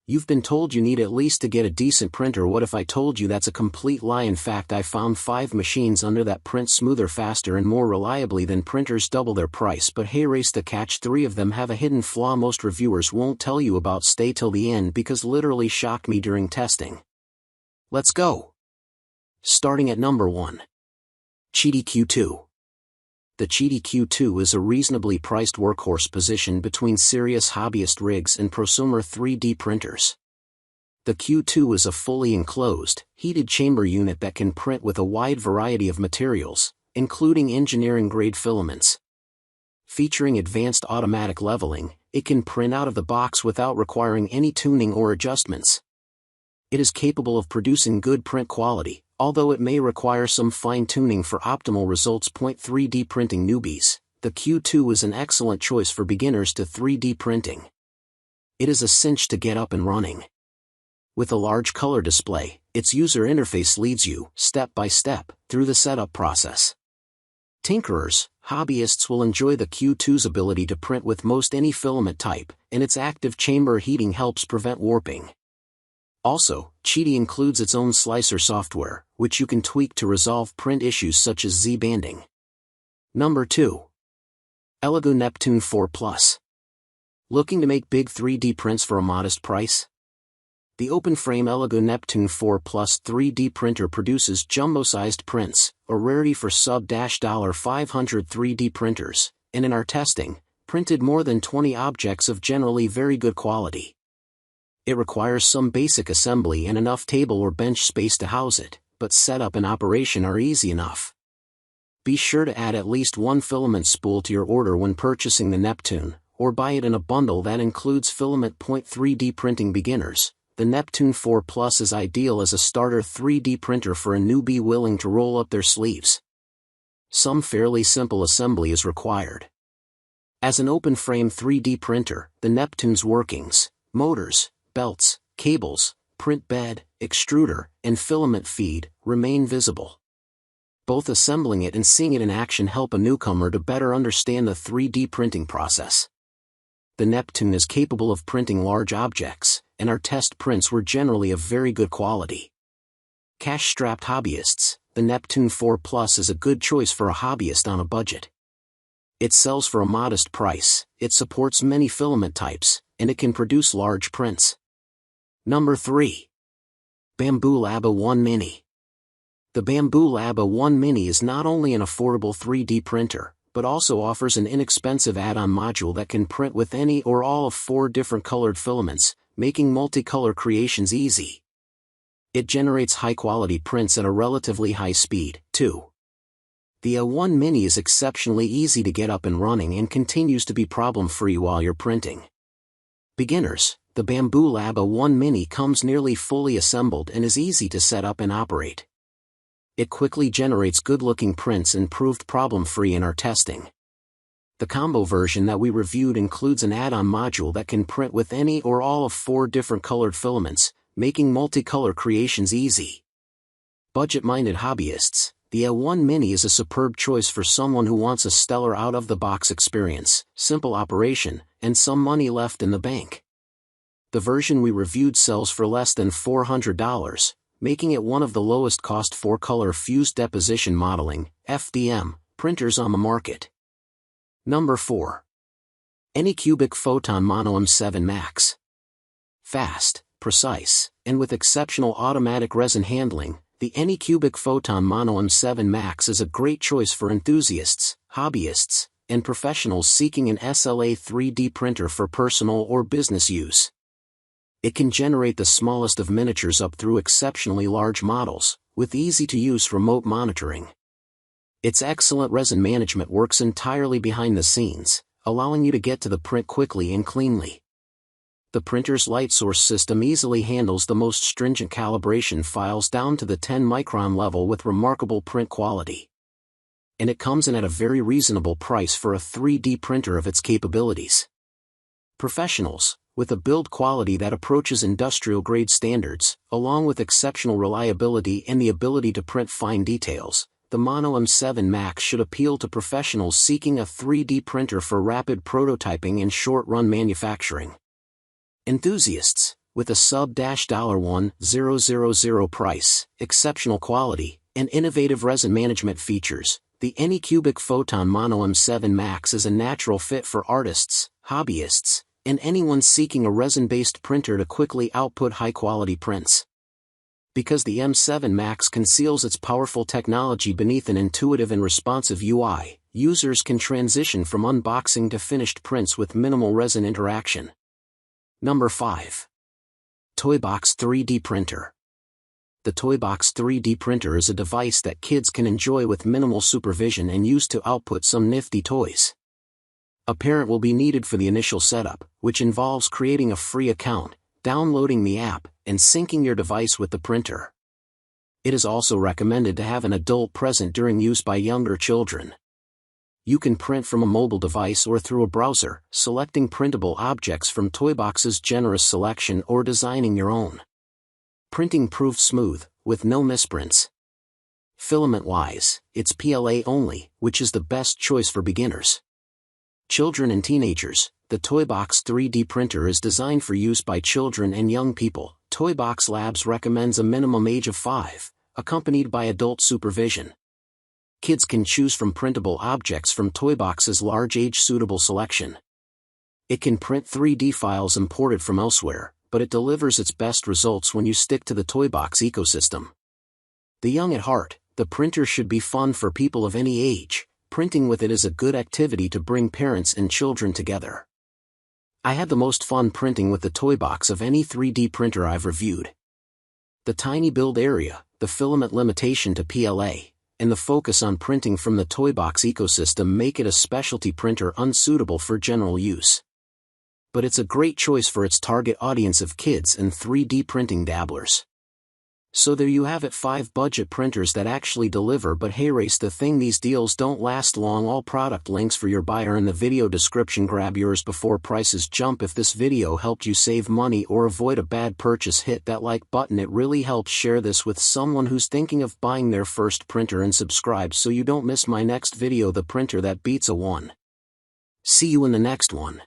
You've been told you need at least to get a decent printer. What if I told you that's a complete lie? In fact, I found 5 machines under that print smoother, faster and more reliably than printers, double their price. But hey, race the catch, 3 of them have a hidden flaw most reviewers won't tell you about. Stay till the end because literally shocked me during testing. Let's go. Starting at number 1. Qidi Q2. The Qidi Q2 is a reasonably priced workhorse positioned between serious hobbyist rigs and prosumer 3D printers. The Q2 is a fully enclosed, heated chamber unit that can print with a wide variety of materials, including engineering-grade filaments. Featuring advanced automatic leveling, it can print out of the box without requiring any tuning or adjustments. It is capable of producing good print quality, although it may require some fine-tuning for optimal results. 3D printing newbies, the Q2 is an excellent choice for beginners to 3D printing. It is a cinch to get up and running. With a large color display, its user interface leads you, step by step, through the setup process. Tinkerers, hobbyists will enjoy the Q2's ability to print with most any filament type, and its active chamber heating helps prevent warping. Also, Qidi includes its own slicer software, which you can tweak to resolve print issues such as Z-banding. Number 2. Elegoo Neptune 4 Plus. Looking to make big 3D prints for a modest price? The open-frame Elegoo Neptune 4 Plus 3D printer produces jumbo-sized prints, a rarity for sub-$500 3D printers, and in our testing, printed more than 20 objects of generally very good quality. It requires some basic assembly and enough table or bench space to house it, but setup and operation are easy enough. Be sure to add at least 1 filament spool to your order when purchasing the Neptune, or buy it in a bundle that includes filament. 3D printing beginners, the Neptune 4 Plus is ideal as a starter 3D printer for a newbie willing to roll up their sleeves. Some fairly simple assembly is required. As an open-frame 3D printer, the Neptune's workings, motors, belts, cables, print bed, extruder, and filament feed remain visible. Both assembling it and seeing it in action help a newcomer to better understand the 3D printing process. The Neptune is capable of printing large objects, and our test prints were generally of very good quality. Cash-strapped hobbyists, the Neptune 4 Plus is a good choice for a hobbyist on a budget. It sells for a modest price, it supports many filament types, and it can produce large prints. Number 3. Bambu Lab A1 Mini. The Bambu Lab A1 Mini is not only an affordable 3D printer, but also offers an inexpensive add-on module that can print with any or all of 4 different colored filaments, making multicolor creations easy. It generates high-quality prints at a relatively high speed, too. The A1 Mini is exceptionally easy to get up and running and continues to be problem-free while you're printing. Beginners, the Bambu Lab A1 Mini comes nearly fully assembled and is easy to set up and operate. It quickly generates good-looking prints and proved problem-free in our testing. The combo version that we reviewed includes an add-on module that can print with any or all of 4 different colored filaments, making multicolor creations easy. Budget-minded hobbyists, the A1 Mini is a superb choice for someone who wants a stellar out-of-the-box experience, simple operation, and some money left in the bank. The version we reviewed sells for less than $400, making it one of the lowest-cost 4-color fused deposition modeling (FDM) printers on the market. Number 4. Anycubic Photon Mono M7 Max. Fast, precise, and with exceptional automatic resin handling, the Anycubic Photon Mono M7 Max is a great choice for enthusiasts, hobbyists, and professionals seeking an SLA 3D printer for personal or business use. It can generate the smallest of miniatures up through exceptionally large models, with easy-to-use remote monitoring. Its excellent resin management works entirely behind the scenes, allowing you to get to the print quickly and cleanly. The printer's light source system easily handles the most stringent calibration files down to the 10-micron level with remarkable print quality. And it comes in at a very reasonable price for a 3D printer of its capabilities. Professionals, with a build quality that approaches industrial-grade standards, along with exceptional reliability and the ability to print fine details, the Mono M7 Max should appeal to professionals seeking a 3D printer for rapid prototyping and short-run manufacturing. Enthusiasts, With a sub-$1,000 price, exceptional quality, and innovative resin management features, the Anycubic Photon Mono M7 Max is a natural fit for artists, hobbyists, and anyone seeking a resin-based printer to quickly output high-quality prints. Because the M7 Max conceals its powerful technology beneath an intuitive and responsive UI, users can transition from unboxing to finished prints with minimal resin interaction. Number 5. Toybox 3D Printer. The Toybox 3D printer is a device that kids can enjoy with minimal supervision and use to output some nifty toys. A parent will be needed for the initial setup, which involves creating a free account, downloading the app, and syncing your device with the printer. It is also recommended to have an adult present during use by younger children. You can print from a mobile device or through a browser, selecting printable objects from Toybox's generous selection or designing your own. Printing proved smooth, with no misprints. Filament-wise, it's PLA only, which is the best choice for beginners. Children and teenagers, the Toybox 3D printer is designed for use by children and young people. Toybox Labs recommends a minimum age of 5, accompanied by adult supervision. Kids can choose from printable objects from Toybox's large age-suitable selection. It can print 3D files imported from elsewhere, but it delivers its best results when you stick to the Toybox ecosystem. The young at heart, the printer should be fun for people of any age. Printing with it is a good activity to bring parents and children together. I had the most fun printing with the Toybox of any 3D printer I've reviewed. The tiny build area, the filament limitation to PLA, and the focus on printing from the Toybox ecosystem make it a specialty printer unsuitable for general use. But it's a great choice for its target audience of kids and 3D printing dabblers. So there you have it, 5 budget printers that actually deliver. But hey, race the thing, these deals don't last long. All product links for your buy are in the video description. Grab yours before prices jump. If this video helped you save money or avoid a bad purchase, hit that like button. It really helps. Share this with someone who's thinking of buying their first printer and subscribe so you don't miss my next video, the printer that beats A1. See you in the next one.